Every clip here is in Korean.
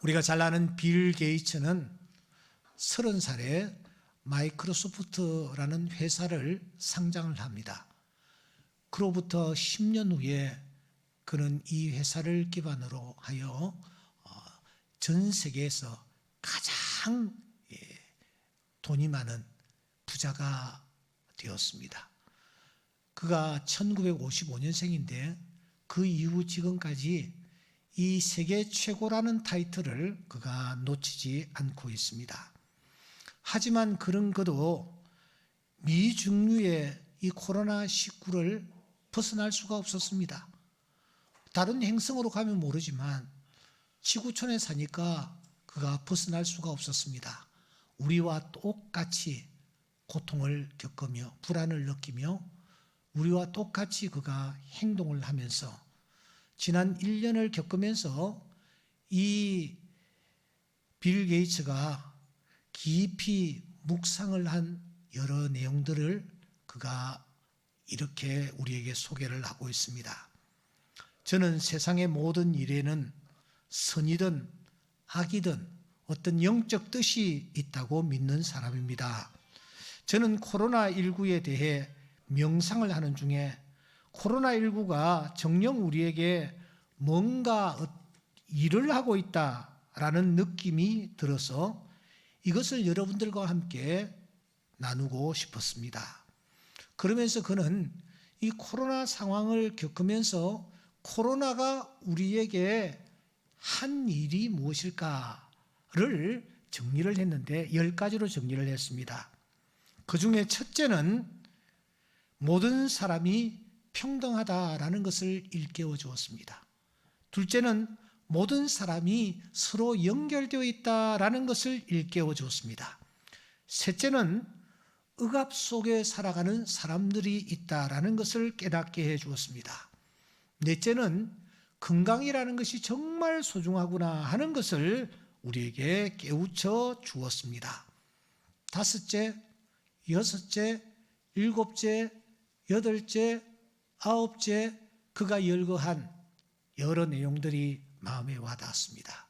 우리가 잘 아는 빌 게이츠는 30살에 마이크로소프트라는 회사를 상장을 합니다. 그로부터 10년 후에 그는 이 회사를 기반으로 하여 전 세계에서 가장 돈이 많은 부자가 되었습니다. 그가 1955년생인데 그 이후 지금까지 이 세계 최고라는 타이틀을 그가 놓치지 않고 있습니다. 하지만 그도 미중류의 이 코로나19를 벗어날 수가 없었습니다. 다른 행성으로 가면 모르지만 지구촌에 사니까 그가 벗어날 수가 없었습니다. 우리와 똑같이 고통을 겪으며 불안을 느끼며 우리와 똑같이 그가 행동을 하면서 지난 1년을 겪으면서 이 빌 게이츠가 깊이 묵상을 한 여러 내용들을 그가 이렇게 우리에게 소개를 하고 있습니다. 저는 세상의 모든 일에는 선이든 악이든 어떤 영적 뜻이 있다고 믿는 사람입니다. 저는 코로나19에 대해 명상을 하는 중에 코로나19가 정녕 우리에게 뭔가 일을 하고 있다라는 느낌이 들어서 이것을 여러분들과 함께 나누고 싶었습니다. 그러면서 그는 이 코로나 상황을 겪으면서 코로나가 우리에게 한 일이 무엇일까를 정리를 했는데 10가지로 정리를 했습니다. 그 중에 첫째는 모든 사람이 평등하다라는 것을 일깨워 주었습니다. 둘째는 모든 사람이 서로 연결되어 있다라는 것을 일깨워 주었습니다. 셋째는 억압 속에 살아가는 사람들이 있다라는 것을 깨닫게 해 주었습니다. 넷째는 건강이라는 것이 정말 소중하구나 하는 것을 우리에게 깨우쳐 주었습니다. 다섯째, 여섯째, 일곱째, 여덟째, 아홉째 그가 열거한 여러 내용들이 마음에 와닿았습니다.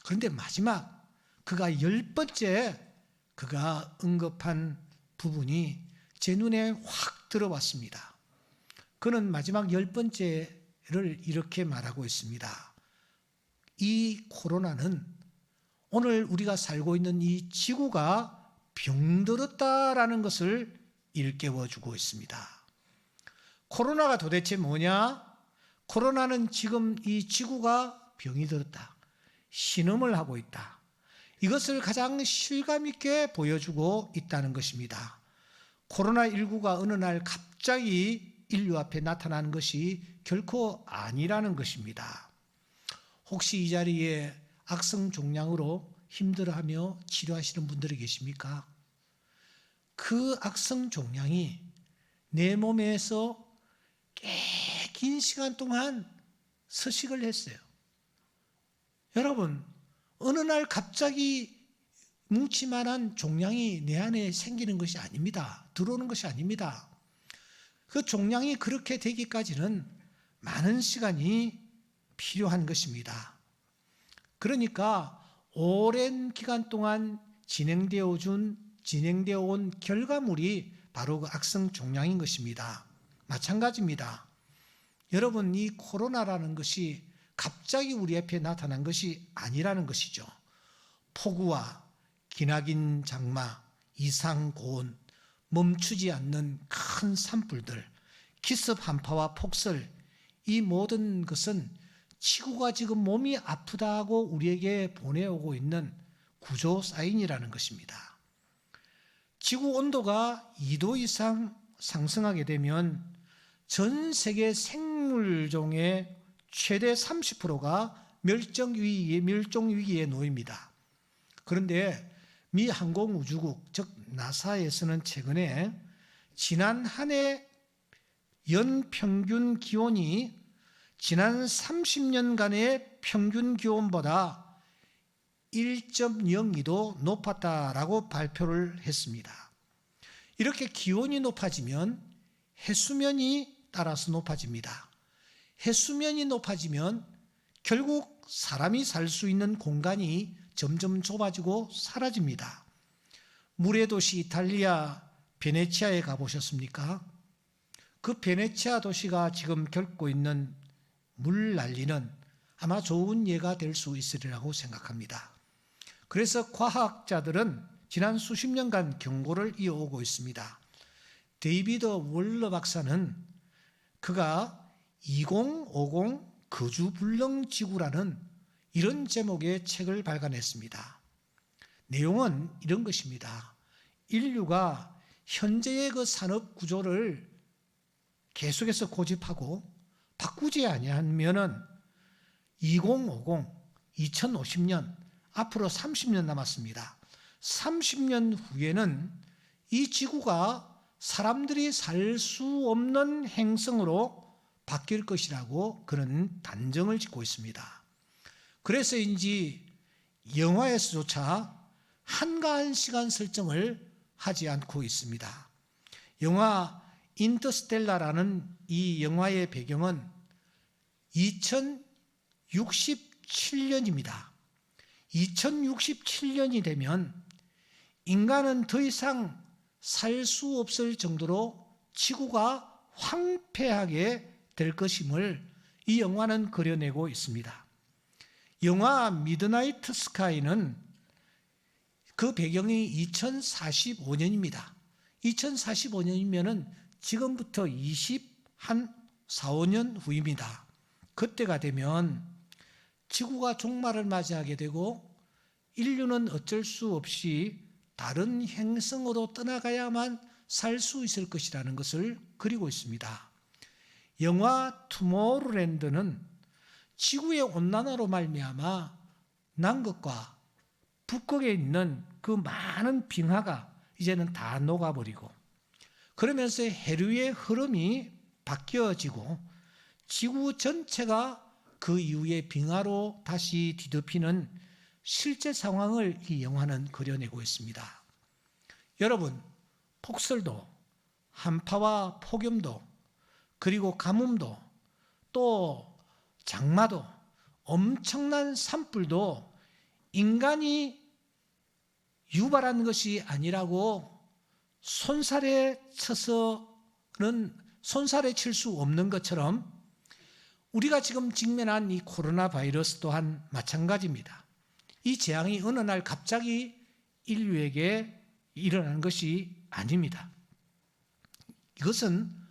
그런데 마지막 그가 10번째 그가 언급한 부분이 제 눈에 확 들어왔습니다. 그는 마지막 10번째를 이렇게 말하고 있습니다. 이 코로나는 오늘 우리가 살고 있는 이 지구가 병들었다라는 것을 일깨워주고 있습니다. 코로나가 도대체 뭐냐? 코로나는 지금 이 지구가 병이 들었다. 신음을 하고 있다. 이것을 가장 실감 있게 보여주고 있다는 것입니다. 코로나19가 어느 날 갑자기 인류 앞에 나타난 것이 결코 아니라는 것입니다. 혹시 이 자리에 악성 종양으로 힘들어하며 치료하시는 분들이 계십니까? 그 악성 종양이 내 몸에서 꽤 긴 시간 동안 서식을 했어요. 여러분, 어느 날 갑자기 뭉치만한 종양이 내 안에 생기는 것이 아닙니다. 들어오는 것이 아닙니다. 그 종양이 그렇게 되기까지는 많은 시간이 필요한 것입니다. 그러니까 오랜 기간 동안 진행되어 온 결과물이 바로 그 악성 종양인 것입니다. 마찬가지입니다. 여러분, 이 코로나라는 것이 갑자기 우리 앞에 나타난 것이 아니라는 것이죠. 폭우와 기나긴 장마, 이상 고온, 멈추지 않는 큰 산불들, 기습 한파와 폭설, 이 모든 것은 지구가 지금 몸이 아프다고 우리에게 보내오고 있는 구조 사인이라는 것입니다. 지구 온도가 2도 이상 상승하게 되면 전 세계 생물종의 최대 30%가 멸종위기에 놓입니다. 그런데 미 항공우주국, 즉 나사에서는 최근에 지난 한 해 연평균 기온이 지난 30년간의 평균 기온보다 1.02도 높았다라고 발표를 했습니다. 이렇게 기온이 높아지면 해수면이 따라서 높아집니다. 해수면이 높아지면 결국 사람이 살 수 있는 공간이 점점 좁아지고 사라집니다. 물의 도시 이탈리아 베네치아에 가보셨습니까? 그 베네치아 도시가 지금 겪고 있는 물 난리는 아마 좋은 예가 될 수 있으리라고 생각합니다. 그래서 과학자들은 지난 수십 년간 경고를 이어오고 있습니다. 데이비드 월러 박사는 그가 2050 거주불능지구라는 이런 제목의 책을 발간했습니다. 내용은 이런 것입니다. 인류가 현재의 그 산업 구조를 계속해서 고집하고 바꾸지 아니하면은 2050, 2050년, 앞으로 30년 남았습니다. 30년 후에는 이 지구가 사람들이 살 수 없는 행성으로 바뀔 것이라고 그런 단정을 짓고 있습니다. 그래서인지 영화에서조차 한가한 시간 설정을 하지 않고 있습니다. 영화 인터스텔라라는 이 영화의 배경은 2067년입니다. 2067년이 되면 인간은 더 이상 살 수 없을 정도로 지구가 황폐하게 될 것임을 이 영화는 그려내고 있습니다. 영화 미드나이트 스카이는 그 배경이 2045년입니다. 2045년이면은 지금부터 4, 5년 후입니다. 그때가 되면 지구가 종말을 맞이하게 되고 인류는 어쩔 수 없이 다른 행성으로 떠나가야만 살 수 있을 것이라는 것을 그리고 있습니다. 영화 투모로우랜드는 지구의 온난화로 말미암아 남극과 북극에 있는 그 많은 빙하가 이제는 다 녹아버리고 그러면서 해류의 흐름이 바뀌어지고 지구 전체가 그 이후에 빙하로 다시 뒤덮이는 실제 상황을 이 영화는 그려내고 있습니다. 여러분, 폭설도, 한파와 폭염도, 그리고 가뭄도, 또 장마도, 엄청난 산불도 인간이 유발한 것이 아니라고 손살에 칠 수 없는 것처럼 우리가 지금 직면한 이 코로나 바이러스 또한 마찬가지입니다. 이 재앙이 어느 날 갑자기 인류에게 일어난 것이 아닙니다. 이것은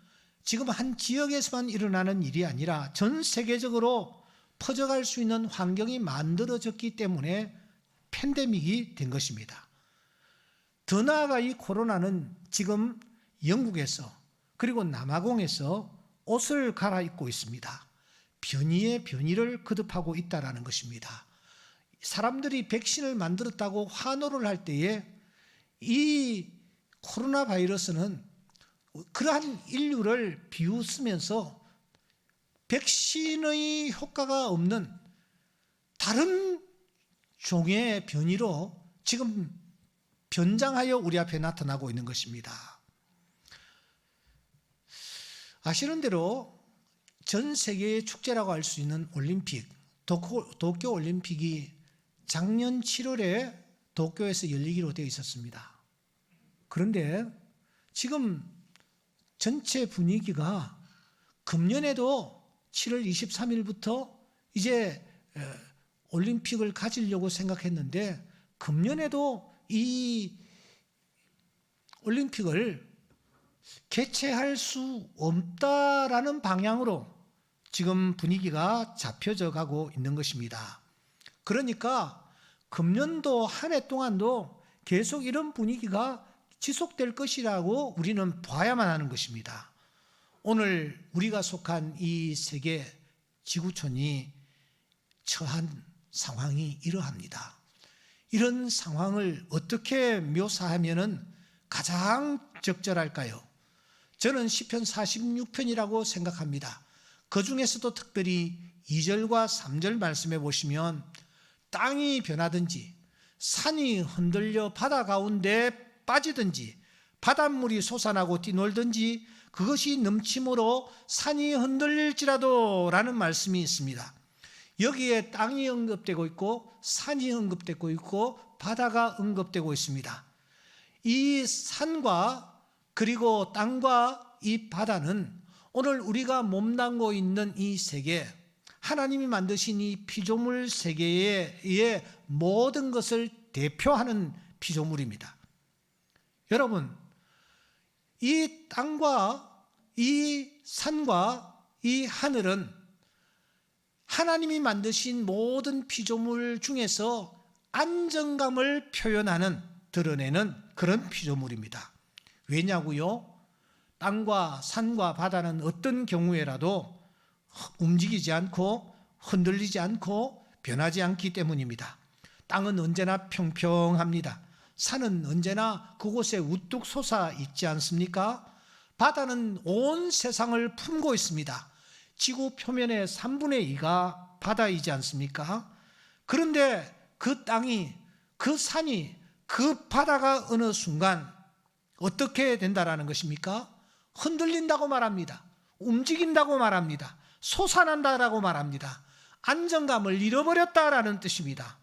지금 한 지역에서만 일어나는 일이 아니라 전 세계적으로 퍼져갈 수 있는 환경이 만들어졌기 때문에 팬데믹이 된 것입니다. 더 나아가 이 코로나는 지금 영국에서 그리고 남아공에서 옷을 갈아입고 있습니다. 변이에 변이를 거듭하고 있다는 것입니다. 사람들이 백신을 만들었다고 환호를 할 때에 이 코로나 바이러스는 그러한 인류를 비웃으면서 백신의 효과가 없는 다른 종의 변이로 지금 변장하여 우리 앞에 나타나고 있는 것입니다. 아시는 대로 전 세계의 축제라고 할 수 있는 올림픽, 도쿄 올림픽이 작년 7월에 도쿄에서 열리기로 되어 있었습니다. 그런데 지금 전체 분위기가 금년에도 7월 23일부터 이제 올림픽을 가지려고 생각했는데 금년에도 이 올림픽을 개최할 수 없다라는 방향으로 지금 분위기가 잡혀져 가고 있는 것입니다. 그러니까 금년도 한 해 동안도 계속 이런 분위기가 지속될 것이라고 우리는 봐야만 하는 것입니다. 오늘 우리가 속한 이 세계 지구촌이 처한 상황이 이러합니다. 이런 상황을 어떻게 묘사하면 가장 적절할까요? 저는 시편 46편이라고 생각합니다. 그 중에서도 특별히 2절과 3절 말씀해 보시면 땅이 변하든지 산이 흔들려 바다 가운데 빠지든지 바닷물이 솟아나고 뛰놀든지 그것이 넘침으로 산이 흔들릴지라도 라는 말씀이 있습니다. 여기에 땅이 언급되고 있고 산이 언급되고 있고 바다가 언급되고 있습니다. 이 산과 그리고 땅과 이 바다는 오늘 우리가 몸담고 있는 이 세계, 하나님이 만드신 이 피조물 세계의 모든 것을 대표하는 피조물입니다. 여러분, 이 땅과 이 산과 이 하늘은 하나님이 만드신 모든 피조물 중에서 안정감을 표현하는, 드러내는 그런 피조물입니다. 왜냐고요? 땅과 산과 바다는 어떤 경우에라도 움직이지 않고 흔들리지 않고 변하지 않기 때문입니다. 땅은 언제나 평평합니다. 산은 언제나 그곳에 우뚝 솟아 있지 않습니까? 바다는 온 세상을 품고 있습니다. 지구 표면의 3분의 2가 바다이지 않습니까? 그런데 그 땅이, 그 산이, 그 바다가 어느 순간 어떻게 된다라는 것입니까? 흔들린다고 말합니다. 움직인다고 말합니다. 솟아난다라고 말합니다. 안정감을 잃어버렸다라는 뜻입니다.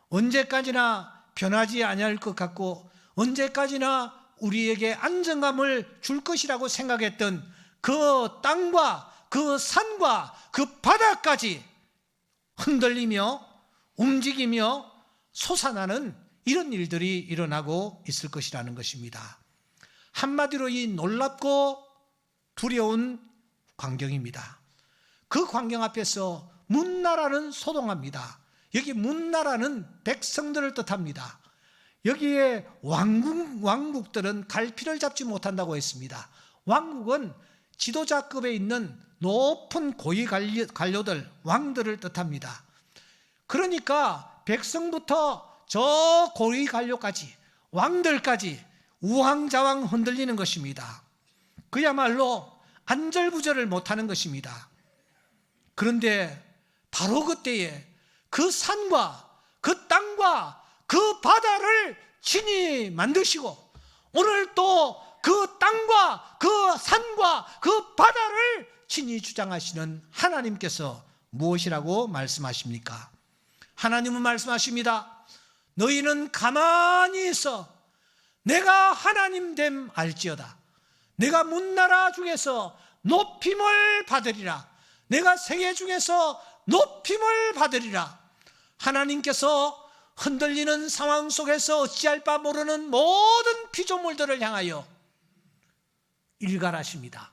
언제까지나 변하지 아니할 것 같고 언제까지나 우리에게 안정감을 줄 것이라고 생각했던 그 땅과 그 산과 그 바다까지 흔들리며 움직이며 솟아나는 이런 일들이 일어나고 있을 것이라는 것입니다. 한마디로 이 놀랍고 두려운 광경입니다. 그 광경 앞에서 문나라는 소동합니다. 여기 문나라는 백성들을 뜻합니다. 여기에 왕국들은 갈피를 잡지 못한다고 했습니다. 왕국은 지도자급에 있는 높은 고위 관료들, 왕들을 뜻합니다. 그러니까 백성부터 저 고위 관료까지, 왕들까지 우왕좌왕 흔들리는 것입니다. 그야말로 안절부절을 못하는 것입니다. 그런데 바로 그때에 그 산과 그 땅과 그 바다를 친히 만드시고 오늘 또 그 땅과 그 산과 그 바다를 친히 주장하시는 하나님께서 무엇이라고 말씀하십니까? 하나님은 말씀하십니다. 너희는 가만히 있어 내가 하나님 됨 알지어다. 내가 문나라 중에서 높임을 받으리라. 내가 세계 중에서 높임을 받으리라. 하나님께서 흔들리는 상황 속에서 어찌할 바 모르는 모든 피조물들을 향하여 일갈하십니다.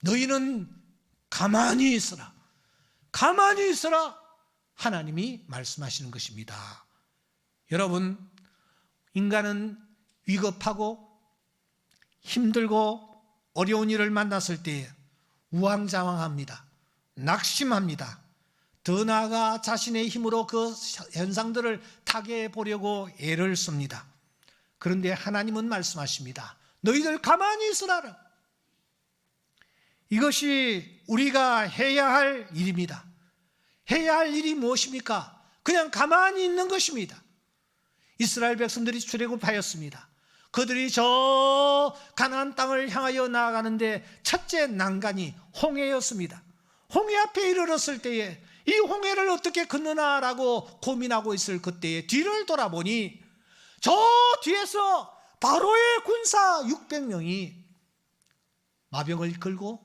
너희는 가만히 있으라. 가만히 있으라. 하나님이 말씀하시는 것입니다. 여러분, 인간은 위급하고 힘들고 어려운 일을 만났을 때 우왕좌왕합니다. 낙심합니다. 더 나아가 자신의 힘으로 그 현상들을 타개해 보려고 애를 씁니다. 그런데 하나님은 말씀하십니다. 너희들 가만히 있으라. 이것이 우리가 해야 할 일입니다. 해야 할 일이 무엇입니까? 그냥 가만히 있는 것입니다. 이스라엘 백성들이 출애굽하였습니다. 그들이 저 가나안 땅을 향하여 나아가는데 첫째 난간이 홍해였습니다. 홍해 앞에 이르렀을 때에 이 홍해를 어떻게 건너나라고 고민하고 있을 그때에 뒤를 돌아보니 저 뒤에서 바로의 군사 600명이 마병을 끌고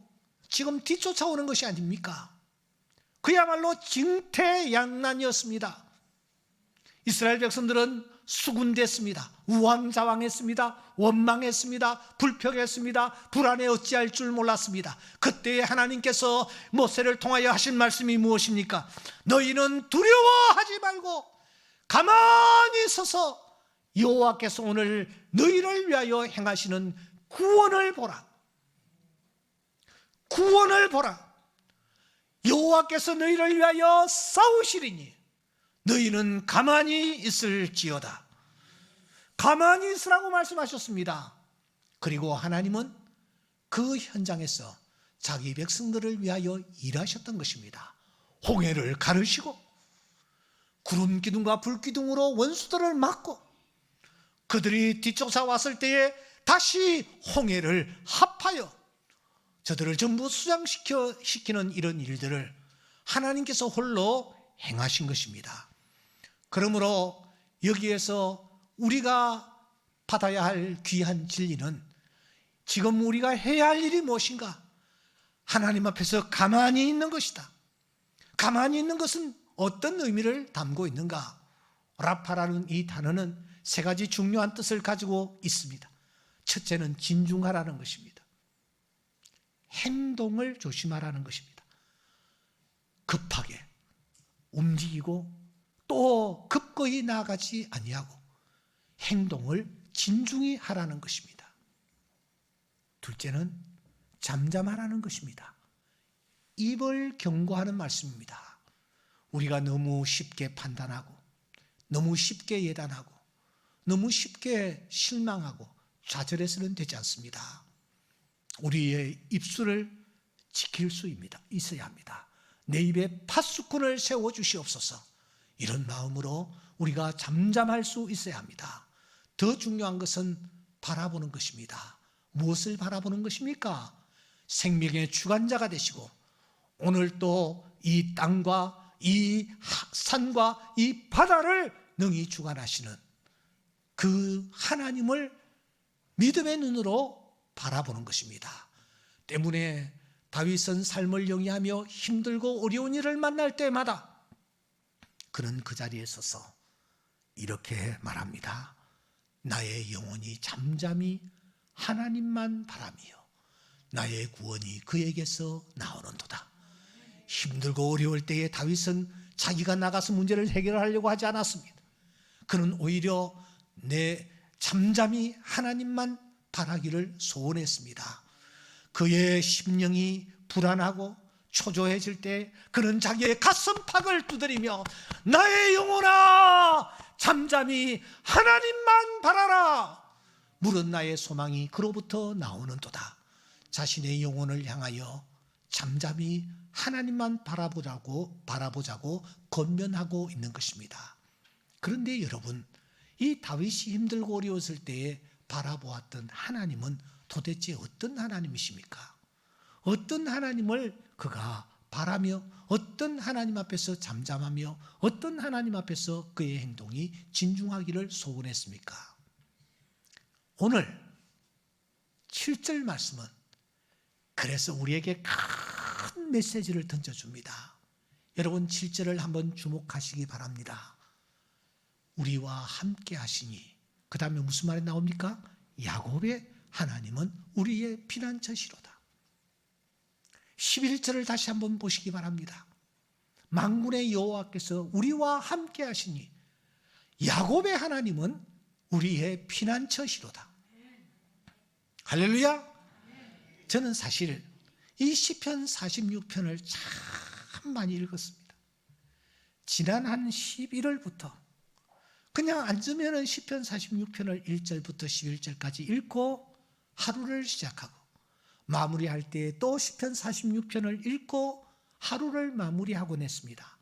지금 뒤쫓아오는 것이 아닙니까? 그야말로 징태양난이었습니다. 이스라엘 백성들은 수군댔습니다. 우왕좌왕했습니다. 원망했습니다. 불평했습니다. 불안해 어찌할 줄 몰랐습니다. 그때에 하나님께서 모세를 통하여 하신 말씀이 무엇입니까? 너희는 두려워하지 말고 가만히 서서 여호와께서 오늘 너희를 위하여 행하시는 구원을 보라. 구원을 보라. 여호와께서 너희를 위하여 싸우시리니 너희는 가만히 있을지어다. 가만히 있으라고 말씀하셨습니다. 그리고 하나님은 그 현장에서 자기 백성들을 위하여 일하셨던 것입니다. 홍해를 가르시고 구름 기둥과 불 기둥으로 원수들을 막고 그들이 뒤쫓아왔을 때에 다시 홍해를 합하여 저들을 전부 수장시키는 이런 일들을 하나님께서 홀로 행하신 것입니다. 그러므로 여기에서 우리가 받아야 할 귀한 진리는 지금 우리가 해야 할 일이 무엇인가? 하나님 앞에서 가만히 있는 것이다. 가만히 있는 것은 어떤 의미를 담고 있는가? 라파라는 이 단어는 세 가지 중요한 뜻을 가지고 있습니다. 첫째는 진중하라는 것입니다. 행동을 조심하라는 것입니다. 급하게 움직이고 또 급거이 나아가지 아니하고 행동을 진중히 하라는 것입니다. 둘째는 잠잠하라는 것입니다. 입을 경고하는 말씀입니다. 우리가 너무 쉽게 판단하고 너무 쉽게 예단하고 너무 쉽게 실망하고 좌절해서는 되지 않습니다. 우리의 입술을 지킬 수 있어야 합니다. 내 입에 파수꾼을 세워주시옵소서. 이런 마음으로 우리가 잠잠할 수 있어야 합니다. 더 중요한 것은 바라보는 것입니다. 무엇을 바라보는 것입니까? 생명의 주관자가 되시고 오늘 또 이 땅과 이 산과 이 바다를 능히 주관하시는 그 하나님을 믿음의 눈으로 바라보는 것입니다. 때문에 다윗은 삶을 영위하며 힘들고 어려운 일을 만날 때마다 그는 그 자리에 서서 이렇게 말합니다. 나의 영혼이 잠잠히 하나님만 바라며 나의 구원이 그에게서 나오는도다. 힘들고 어려울 때에 다윗은 자기가 나가서 문제를 해결하려고 하지 않았습니다. 그는 오히려 내 잠잠히 하나님만 바라기를 소원했습니다. 그의 심령이 불안하고 초조해질 때 그는 자기의 가슴팍을 두드리며 나의 영혼아 잠잠히 하나님만 바라라. 물은 나의 소망이 그로부터 나오는도다. 자신의 영혼을 향하여 잠잠히 하나님만 바라보자고 권면하고 있는 것입니다. 그런데 여러분, 이 다윗이 힘들고 어려웠을 때에 바라보았던 하나님은 도대체 어떤 하나님이십니까? 어떤 하나님을 그가 바라며 어떤 하나님 앞에서 잠잠하며 어떤 하나님 앞에서 그의 행동이 진중하기를 소원했습니까? 오늘 7절 말씀은 그래서 우리에게 큰 메시지를 던져줍니다. 여러분 7절을 한번 주목하시기 바랍니다. 우리와 함께 하시니 그 다음에 무슨 말이 나옵니까? 야곱의 하나님은 우리의 피난처시로다. 11절을 다시 한번 보시기 바랍니다. 만군의 여호와께서 우리와 함께 하시니 야곱의 하나님은 우리의 피난처시로다. 할렐루야. 저는 사실 이 시편 46편을 참 많이 읽었습니다. 지난 한 11월부터 그냥 앉으면 시편 46편을 1절부터 11절까지 읽고 하루를 시작하고 마무리할 때 또 시편 46편을 읽고 하루를 마무리하곤 했습니다.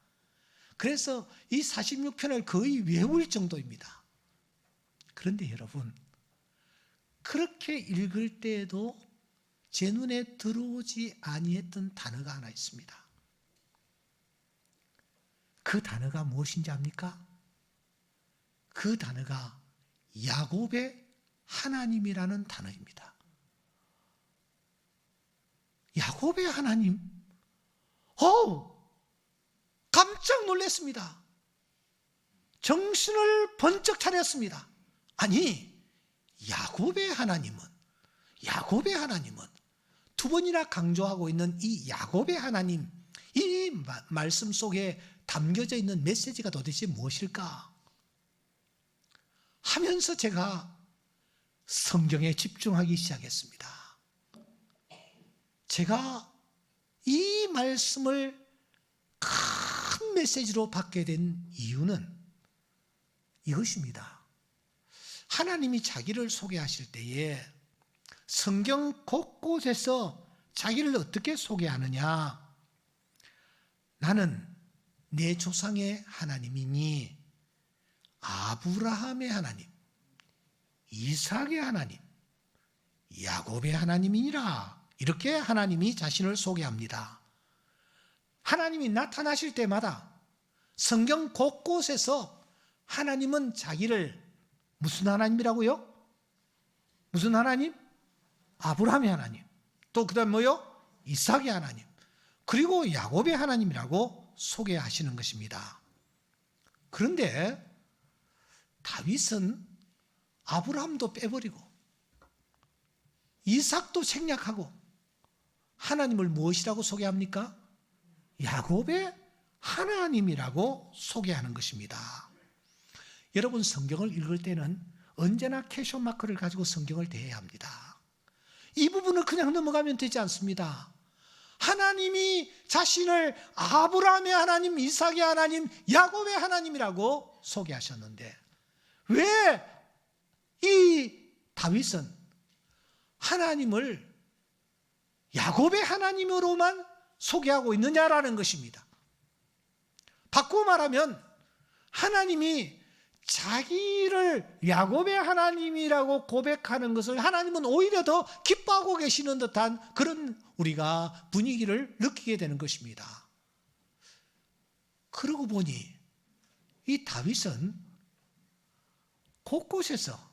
그래서 이 46편을 거의 외울 정도입니다. 그런데 여러분, 그렇게 읽을 때에도 제 눈에 들어오지 아니했던 단어가 하나 있습니다. 그 단어가 무엇인지 압니까? 그 단어가 야곱의 하나님이라는 단어입니다. 야곱의 하나님? 깜짝 놀랐습니다. 정신을 번쩍 차렸습니다. 아니, 야곱의 하나님은 두 번이나 강조하고 있는 이 야곱의 하나님, 이 말씀 속에 담겨져 있는 메시지가 도대체 무엇일까? 하면서 제가 성경에 집중하기 시작했습니다. 제가 이 말씀을 큰 메시지로 받게 된 이유는 이것입니다. 하나님이 자기를 소개하실 때에 성경 곳곳에서 자기를 어떻게 소개하느냐? 나는 내 조상의 하나님이니 아브라함의 하나님, 이삭의 하나님, 야곱의 하나님이니라. 이렇게 하나님이 자신을 소개합니다. 하나님이 나타나실 때마다 성경 곳곳에서 하나님은 자기를 무슨 하나님이라고요? 무슨 하나님? 아브라함의 하나님. 또 그다음 뭐요? 이삭의 하나님. 그리고 야곱의 하나님이라고 소개하시는 것입니다. 그런데 다윗은 아브라함도 빼버리고 이삭도 생략하고 하나님을 무엇이라고 소개합니까? 야곱의 하나님이라고 소개하는 것입니다. 여러분, 성경을 읽을 때는 언제나 캐션 마크를 가지고 성경을 대해야 합니다. 이 부분을 그냥 넘어가면 되지 않습니다. 하나님이 자신을 아브라함의 하나님, 이삭의 하나님, 야곱의 하나님이라고 소개하셨는데 왜 이 다윗은 하나님을 야곱의 하나님으로만 소개하고 있느냐라는 것입니다. 바꾸어 말하면 하나님이 자기를 야곱의 하나님이라고 고백하는 것을 하나님은 오히려 더 기뻐하고 계시는 듯한 그런 우리가 분위기를 느끼게 되는 것입니다. 그러고 보니 이 다윗은 곳곳에서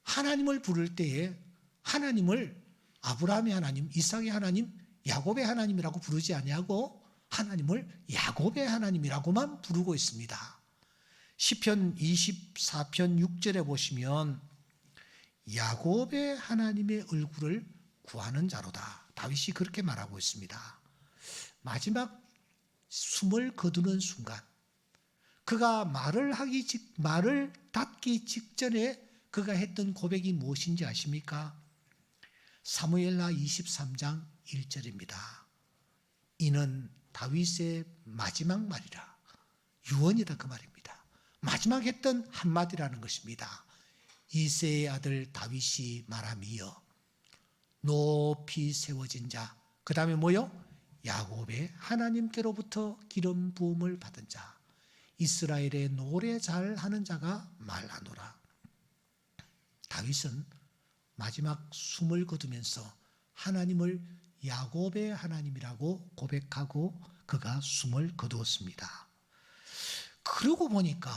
하나님을 부를 때에 하나님을 아브라함의 하나님, 이삭의 하나님, 야곱의 하나님이라고 부르지 아니하고 하나님을 야곱의 하나님이라고만 부르고 있습니다. 시편 24편 6절에 보시면 야곱의 하나님의 얼굴을 구하는 자로다. 다윗이 그렇게 말하고 있습니다. 마지막 숨을 거두는 순간 그가 말을 닫기 직전에 그가 했던 고백이 무엇인지 아십니까? 사무엘하 23장 1절입니다. 이는 다윗의 마지막 말이라. 유언이다 그 말입니다. 마지막 했던 한마디라는 것입니다. 이새의 아들 다윗이 말하며 높이 세워진 자, 그 다음에 뭐요? 야곱의 하나님께로부터 기름 부음을 받은 자, 이스라엘의 노래 잘하는 자가 말하노라. 다윗은 마지막 숨을 거두면서 하나님을 야곱의 하나님이라고 고백하고 그가 숨을 거두었습니다. 그러고 보니까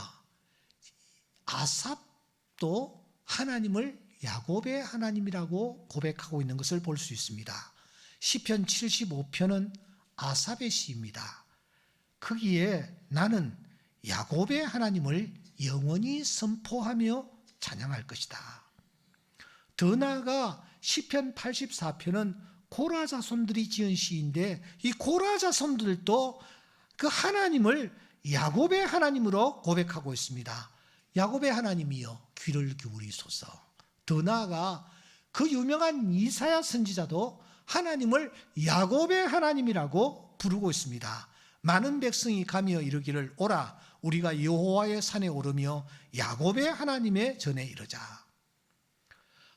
아삽도 하나님을 야곱의 하나님이라고 고백하고 있는 것을 볼 수 있습니다. 시편 75편은 아삽의 시입니다. 거기에 나는 야곱의 하나님을 영원히 선포하며 찬양할 것이다. 더 나아가 시편 84편은 고라 자손들이 지은 시인데 이 고라 자손들도 그 하나님을 야곱의 하나님으로 고백하고 있습니다. 야곱의 하나님이여 귀를 기울이소서. 더 나아가 그 유명한 이사야 선지자도 하나님을 야곱의 하나님이라고 부르고 있습니다. 많은 백성이 가며 이르기를 오라 우리가 여호와의 산에 오르며 야곱의 하나님의 전에 이르자.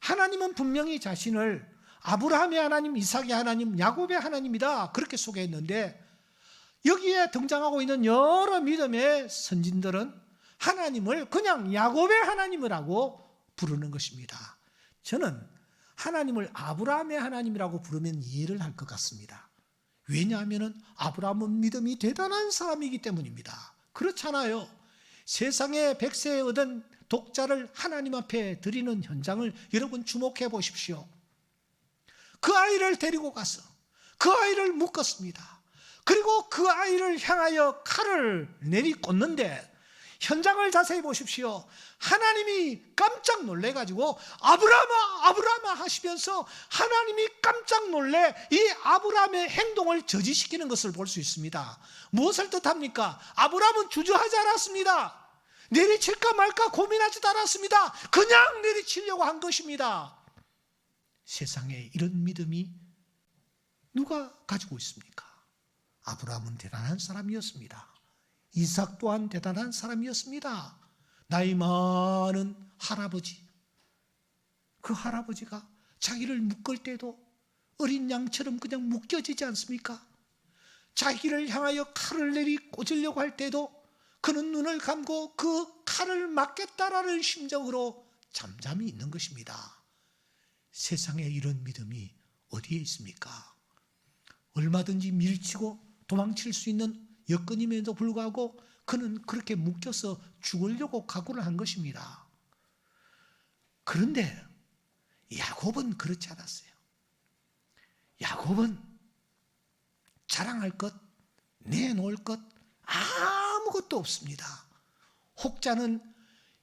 하나님은 분명히 자신을 아브라함의 하나님, 이삭의 하나님, 야곱의 하나님이다 그렇게 소개했는데 여기에 등장하고 있는 여러 믿음의 선진들은 하나님을 그냥 야곱의 하나님이라고 부르는 것입니다. 저는 하나님을 아브라함의 하나님이라고 부르면 이해를 할 것 같습니다. 왜냐하면 아브라함은 믿음이 대단한 사람이기 때문입니다. 그렇잖아요. 세상에 100세에 얻은 독자를 하나님 앞에 드리는 현장을 여러분 주목해 보십시오. 그 아이를 데리고 가서 그 아이를 묶었습니다. 그리고 그 아이를 향하여 칼을 내리꽂는데 현장을 자세히 보십시오. 하나님이 깜짝 놀래가지고 아브라함아 아브라함아 하시면서 하나님이 깜짝 놀래 이 아브라함의 행동을 저지시키는 것을 볼 수 있습니다. 무엇을 뜻합니까? 아브라함은 주저하지 않았습니다. 내리칠까 말까 고민하지도 않았습니다. 그냥 내리치려고 한 것입니다. 세상에 이런 믿음이 누가 가지고 있습니까? 아브라함은 대단한 사람이었습니다. 이삭 또한 대단한 사람이었습니다. 나이 많은 할아버지, 그 할아버지가 자기를 묶을 때도 어린 양처럼 그냥 묶여지지 않습니까? 자기를 향하여 칼을 내리꽂으려고 할 때도 그는 눈을 감고 그 칼을 맞겠다라는 심정으로 잠잠히 있는 것입니다. 세상에 이런 믿음이 어디에 있습니까? 얼마든지 밀치고 도망칠 수 있는 여건임에도 불구하고 그는 그렇게 묶여서 죽으려고 각오를 한 것입니다. 그런데 야곱은 그렇지 않았어요. 야곱은 자랑할 것, 내놓을 것 아무것도 없습니다. 혹자는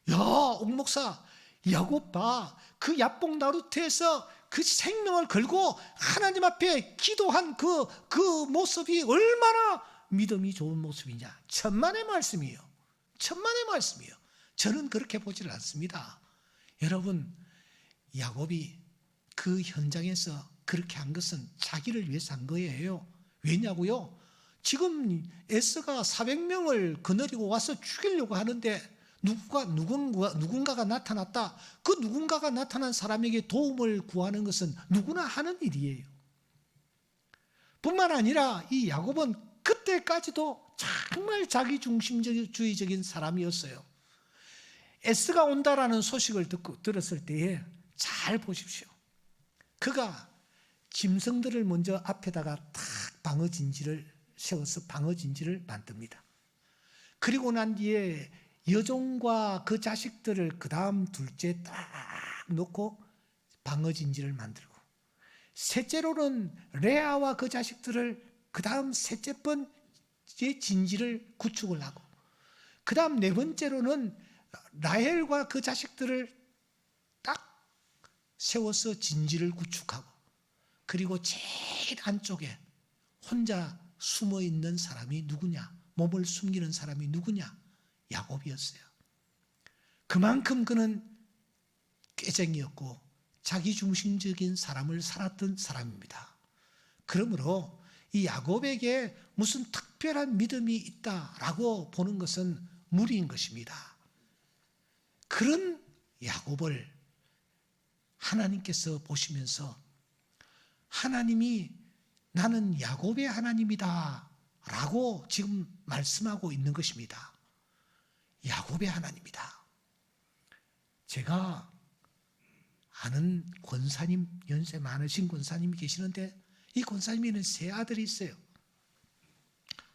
야, 옥목사, 야곱 봐. 그 야복 나루트에서 그 생명을 걸고 하나님 앞에 기도한 그 모습이 얼마나 믿음이 좋은 모습이냐. 천만의 말씀이요. 천만의 말씀이요. 저는 그렇게 보지를 않습니다. 여러분, 야곱이 그 현장에서 그렇게 한 것은 자기를 위해서 한 거예요. 왜냐고요? 지금 에스가 400명을 거느리고 와서 죽이려고 하는데 누군가가 나타났다. 그 누군가가 나타난 사람에게 도움을 구하는 것은 누구나 하는 일이에요. 뿐만 아니라 이 야곱은 그때까지도 정말 자기중심주의적인 사람이었어요. 에스가 온다라는 소식을 들었을 때에 잘 보십시오. 그가 짐승들을 먼저 앞에다가 탁 방어진지를 세워서 방어진지를 만듭니다. 그리고 난 뒤에 여종과 그 자식들을 그 다음 둘째 딱 놓고 방어진지를 만들고, 셋째로는 레아와 그 자식들을 그 다음 셋째 번째 진지를 구축을 하고, 그 다음 네 번째로는 라헬과 그 자식들을 딱 세워서 진지를 구축하고, 그리고 제일 안쪽에 혼자 숨어 있는 사람이 누구냐? 몸을 숨기는 사람이 누구냐? 야곱이었어요. 그만큼 그는 꾀쟁이였고 자기중심적인 삶을 살았던 사람입니다. 그러므로 이 야곱에게 무슨 특별한 믿음이 있다라고 보는 것은 무리인 것입니다. 그런 야곱을 하나님께서 보시면서 하나님이 나는 야곱의 하나님이다 라고 지금 말씀하고 있는 것입니다. 야곱의 하나님이다. 제가 아는 권사님, 연세 많으신 권사님이 계시는데 이 권사님에는 세 아들이 있어요.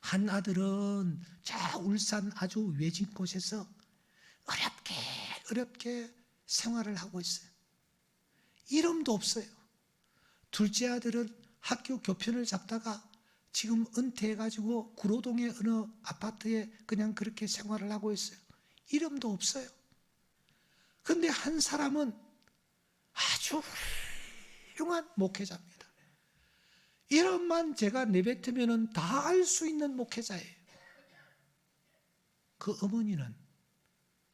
한 아들은 저 울산 아주 외진 곳에서 어렵게 생활을 하고 있어요. 이름도 없어요. 둘째 아들은 학교 교편을 잡다가 지금 은퇴해가지고 구로동의 어느 아파트에 그냥 그렇게 생활을 하고 있어요. 이름도 없어요. 그런데 한 사람은 아주 훌륭한 목회자입니다. 이름만 제가 내뱉으면 다 알 수 있는 목회자예요. 그 어머니는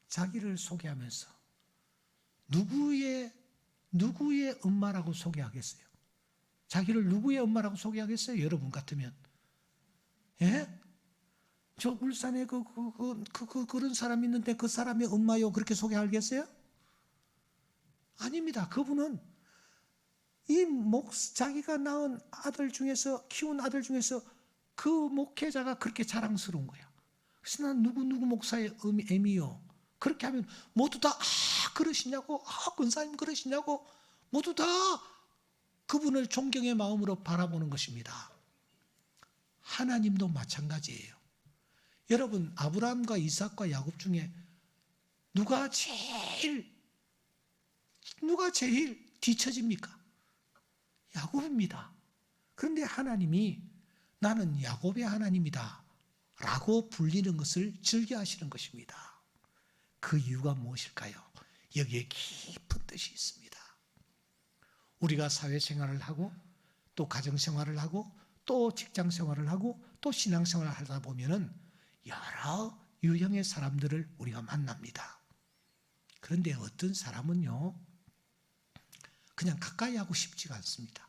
자기를 소개하면서 누구의 엄마라고 소개하겠어요? 자기를 누구의 엄마라고 소개하겠어요? 여러분 같으면. 예? 저 울산에 그런 사람이 있는데 그 사람의 엄마요 그렇게 소개하겠어요? 아닙니다. 그분은 자기가 낳은 아들 중에서, 키운 아들 중에서 그 목회자가 그렇게 자랑스러운 거야. 그래서 난 누구 목사의 애미요. 그렇게 하면 모두 다 그러시냐고, 권사님 그러시냐고, 모두 다 그분을 존경의 마음으로 바라보는 것입니다. 하나님도 마찬가지예요. 여러분, 아브라함과 이삭과 야곱 중에 누가 제일 뒤처집니까? 야곱입니다. 그런데 하나님이 나는 야곱의 하나님이다 라고 불리는 것을 즐겨하시는 것입니다. 그 이유가 무엇일까요? 여기에 깊은 뜻이 있습니다. 우리가 사회생활을 하고 또 가정생활을 하고 또 직장생활을 하고 또 신앙생활을 하다 보면은 여러 유형의 사람들을 우리가 만납니다. 그런데 어떤 사람은요, 그냥 가까이 하고 싶지가 않습니다.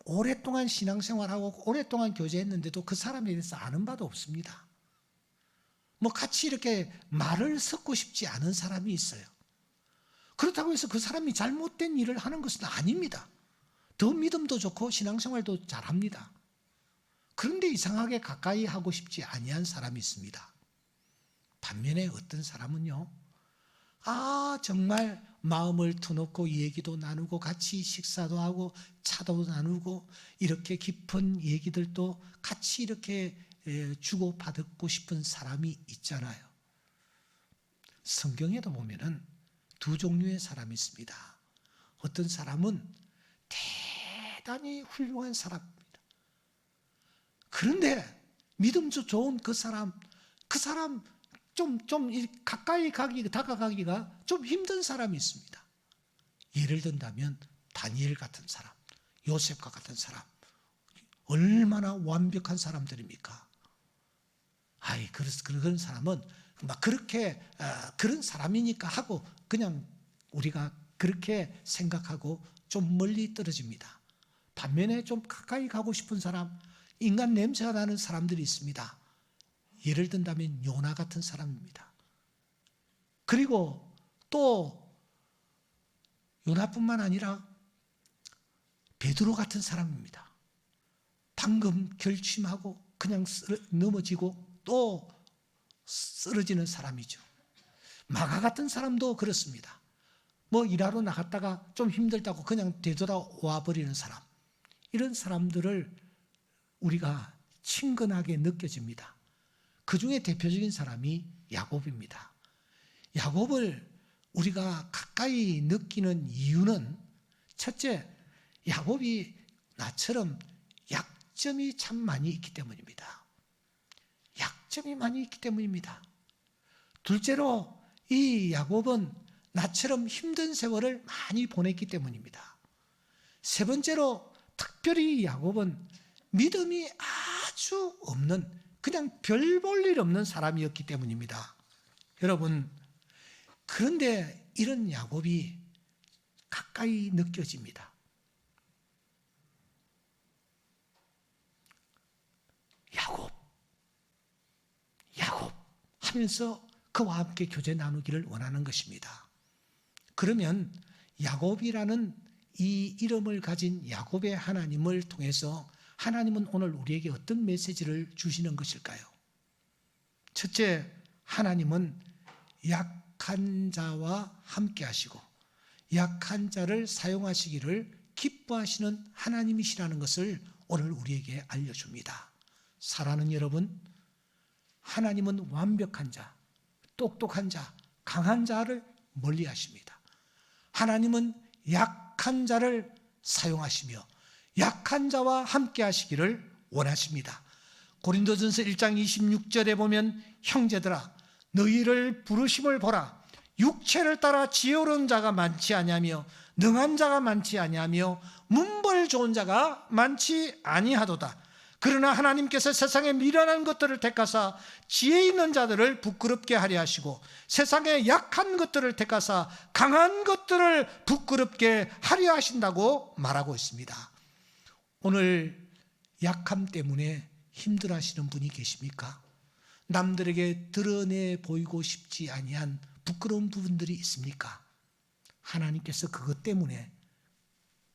오랫동안 신앙생활하고 오랫동안 교제했는데도 그 사람에 대해서 아는 바도 없습니다. 같이 이렇게 말을 섞고 싶지 않은 사람이 있어요. 그렇다고 해서 그 사람이 잘못된 일을 하는 것은 아닙니다. 더 믿음도 좋고 신앙생활도 잘합니다. 그런데 이상하게 가까이 하고 싶지 아니한 사람이 있습니다. 반면에 어떤 사람은요, 정말 마음을 터놓고 얘기도 나누고 같이 식사도 하고 차도 나누고 이렇게 깊은 얘기들도 같이 이렇게 주고받고 싶은 사람이 있잖아요. 성경에도 보면은 두 종류의 사람이 있습니다. 어떤 사람은 대단히 훌륭한 사람입니다. 그런데 믿음도 좋은 그 사람 좀 가까이 다가가기가 좀 힘든 사람이 있습니다. 예를 든다면 다니엘 같은 사람, 요셉과 같은 사람, 얼마나 완벽한 사람들입니까? 그런 사람은 막 그렇게 그런 사람이니까 하고 그냥 우리가 그렇게 생각하고 좀 멀리 떨어집니다. 반면에 좀 가까이 가고 싶은 사람, 인간 냄새가 나는 사람들이 있습니다. 예를 든다면 요나 같은 사람입니다. 그리고 또 요나뿐만 아니라 베드로 같은 사람입니다. 방금 결심하고 그냥 넘어지고 또 쓰러지는 사람이죠. 마가 같은 사람도 그렇습니다. 일하러 나갔다가 좀 힘들다고 그냥 되돌아와 버리는 사람. 이런 사람들을 우리가 친근하게 느껴집니다. 그 중에 대표적인 사람이 야곱입니다. 야곱을 우리가 가까이 느끼는 이유는 첫째, 야곱이 나처럼 약점이 참 많이 있기 때문입니다. 약점이 많이 있기 때문입니다. 둘째로 이 야곱은 나처럼 힘든 세월을 많이 보냈기 때문입니다. 세 번째로 특별히 야곱은 믿음이 아주 없는 그냥 별 볼 일 없는 사람이었기 때문입니다. 여러분, 그런데 이런 야곱이 가까이 느껴집니다. 야곱 하면서 그와 함께 교제 나누기를 원하는 것입니다. 그러면 야곱이라는 이 이름을 가진 야곱의 하나님을 통해서 하나님은 오늘 우리에게 어떤 메시지를 주시는 것일까요? 첫째, 하나님은 약한 자와 함께 하시고 약한 자를 사용하시기를 기뻐하시는 하나님이시라는 것을 오늘 우리에게 알려줍니다. 사랑하는 여러분, 하나님은 완벽한 자, 똑똑한 자, 강한 자를 멀리 하십니다. 하나님은 약한 자를 사용하시며 약한 자와 함께 하시기를 원하십니다. 고린도전서 1장 26절에 보면 형제들아 너희를 부르심을 보라. 육체를 따라 지혜로운 자가 많지 아니하며 능한 자가 많지 아니하며 문벌 좋은 자가 많지 아니하도다. 그러나 하나님께서 세상에 미련한 것들을 택하사 지혜 있는 자들을 부끄럽게 하려 하시고 세상에 약한 것들을 택하사 강한 것들을 부끄럽게 하려 하신다고 말하고 있습니다. 오늘 약함 때문에 힘들어하시는 분이 계십니까? 남들에게 드러내 보이고 싶지 아니한 부끄러운 부분들이 있습니까? 하나님께서 그것 때문에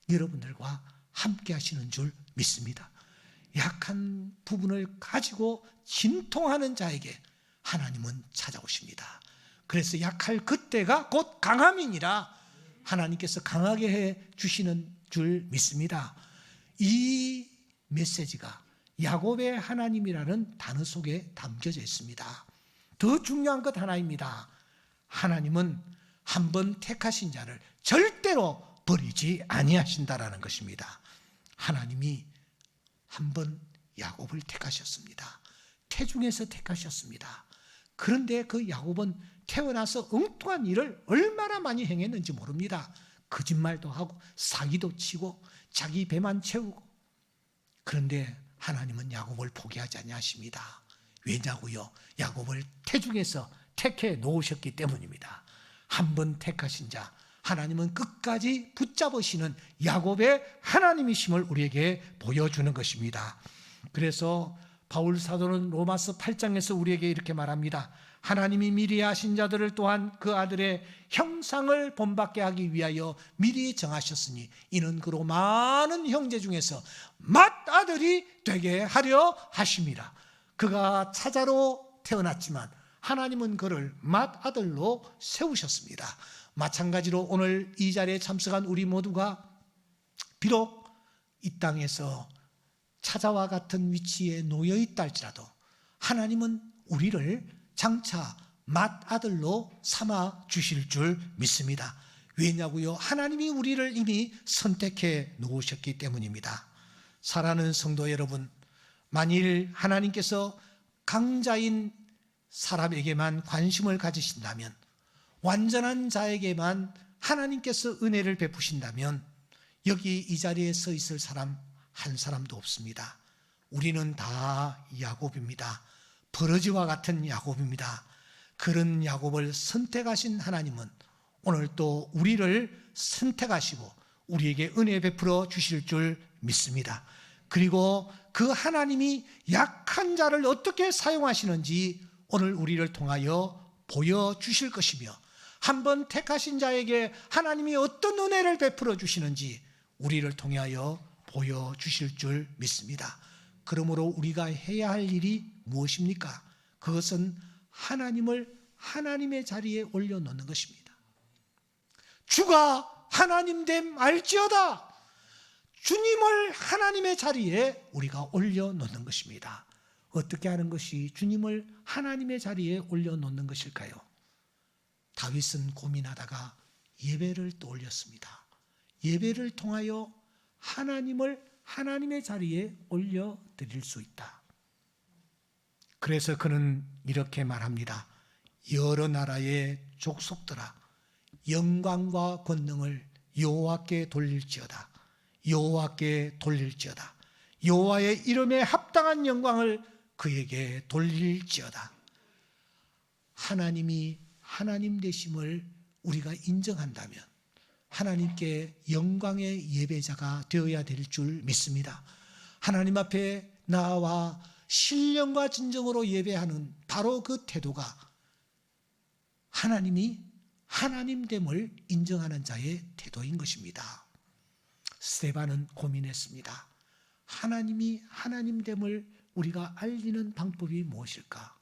여러분들과 함께 하시는 줄 믿습니다. 약한 부분을 가지고 진통하는 자에게 하나님은 찾아오십니다. 그래서 약할 그때가 곧 강함이니라 하나님께서 강하게 해 주시는 줄 믿습니다. 이 메시지가 야곱의 하나님이라는 단어 속에 담겨져 있습니다. 더 중요한 것 하나입니다. 하나님은 한번 택하신 자를 절대로 버리지 아니하신다라는 것입니다. 하나님이 한번 야곱을 택하셨습니다. 태중에서 택하셨습니다. 그런데 그 야곱은 태어나서 엉뚱한 일을 얼마나 많이 행했는지 모릅니다. 거짓말도 하고 사기도 치고 자기 배만 채우고. 그런데 하나님은 야곱을 포기하지 아니하십니다. 왜냐고요? 야곱을 태중에서 택해 놓으셨기 때문입니다. 한번 택하신 자 하나님은 끝까지 붙잡으시는 야곱의 하나님이심을 우리에게 보여주는 것입니다. 그래서 바울 사도는 로마서 8장에서 우리에게 이렇게 말합니다. 하나님이 미리 하신 자들을 또한 그 아들의 형상을 본받게 하기 위하여 미리 정하셨으니 이는 그로 많은 형제 중에서 맏아들이 되게 하려 하심이라. 그가 차자로 태어났지만 하나님은 그를 맏아들로 세우셨습니다. 마찬가지로 오늘 이 자리에 참석한 우리 모두가 비록 이 땅에서 차자와 같은 위치에 놓여 있다 할지라도 하나님은 우리를 장차 맏아들로 삼아 주실 줄 믿습니다. 왜냐고요? 하나님이 우리를 이미 선택해 놓으셨기 때문입니다. 사랑하는 성도 여러분, 만일 하나님께서 강자인 사람에게만 관심을 가지신다면, 완전한 자에게만 하나님께서 은혜를 베푸신다면 여기 이 자리에 서 있을 사람 한 사람도 없습니다. 우리는 다 야곱입니다. 버러지와 같은 야곱입니다. 그런 야곱을 선택하신 하나님은 오늘 또 우리를 선택하시고 우리에게 은혜 베풀어 주실 줄 믿습니다. 그리고 그 하나님이 약한 자를 어떻게 사용하시는지 오늘 우리를 통하여 보여주실 것이며, 한번 택하신 자에게 하나님이 어떤 은혜를 베풀어 주시는지 우리를 통하여 보여주실 줄 믿습니다. 그러므로 우리가 해야 할 일이 무엇입니까? 그것은 하나님을 하나님의 자리에 올려놓는 것입니다. 주가 하나님됨 알지어다. 주님을 하나님의 자리에 우리가 올려놓는 것입니다. 어떻게 하는 것이 주님을 하나님의 자리에 올려놓는 것일까요? 다윗은 고민하다가 예배를 떠올렸습니다. 예배를 통하여 하나님을 하나님의 자리에 올려드릴 수 있다. 그래서 그는 이렇게 말합니다. 여러 나라의 족속들아, 영광과 권능을 여호와께 돌릴지어다. 여호와께 돌릴지어다. 여호와의 이름에 합당한 영광을 그에게 돌릴지어다. 하나님이 하나님 되심을 우리가 인정한다면 하나님께 영광의 예배자가 되어야 될 줄 믿습니다. 하나님 앞에 나와 신령과 진정으로 예배하는 바로 그 태도가 하나님이 하나님됨을 인정하는 자의 태도인 것입니다. 스데반은 고민했습니다. 하나님이 하나님됨을 우리가 알리는 방법이 무엇일까?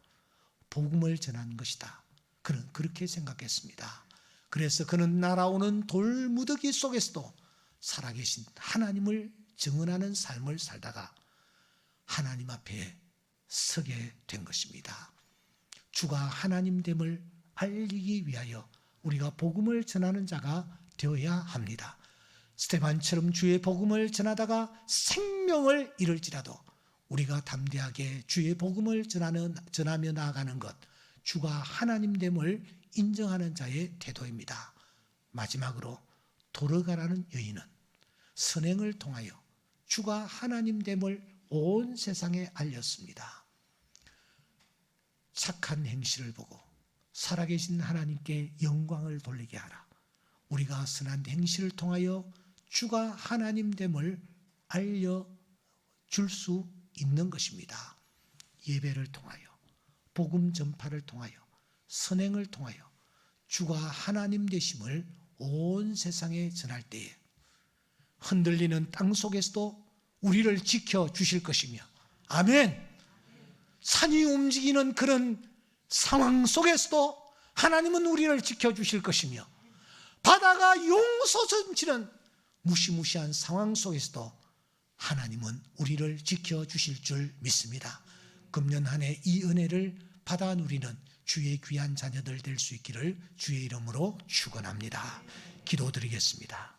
복음을 전하는 것이다. 그는 그렇게 생각했습니다. 그래서 그는 날아오는 돌무더기 속에서도 살아계신 하나님을 증언하는 삶을 살다가 하나님 앞에 서게 된 것입니다. 주가 하나님됨을 알리기 위하여 우리가 복음을 전하는 자가 되어야 합니다. 스데반처럼 주의 복음을 전하다가 생명을 잃을지라도 우리가 담대하게 주의 복음을 전하며 나아가는 것, 주가 하나님됨을 인정하는 자의 태도입니다. 마지막으로 도르가라는 여인은 선행을 통하여 주가 하나님됨을 온 세상에 알렸습니다. 착한 행실을 보고 살아계신 하나님께 영광을 돌리게 하라. 우리가 선한 행실을 통하여 주가 하나님됨을 알려줄 수 있는 것입니다. 예배를 통하여, 복음 전파를 통하여, 선행을 통하여 주가 하나님 되심을 온 세상에 전할 때에 흔들리는 땅 속에서도 우리를 지켜주실 것이며, 아멘. 산이 움직이는 그런 상황 속에서도 하나님은 우리를 지켜주실 것이며, 바다가 용솟음치는 무시무시한 상황 속에서도 하나님은 우리를 지켜주실 줄 믿습니다. 금년 한 해 이 은혜를 받아 누리는 주의 귀한 자녀들 될 수 있기를 주의 이름으로 축원합니다. 기도드리겠습니다.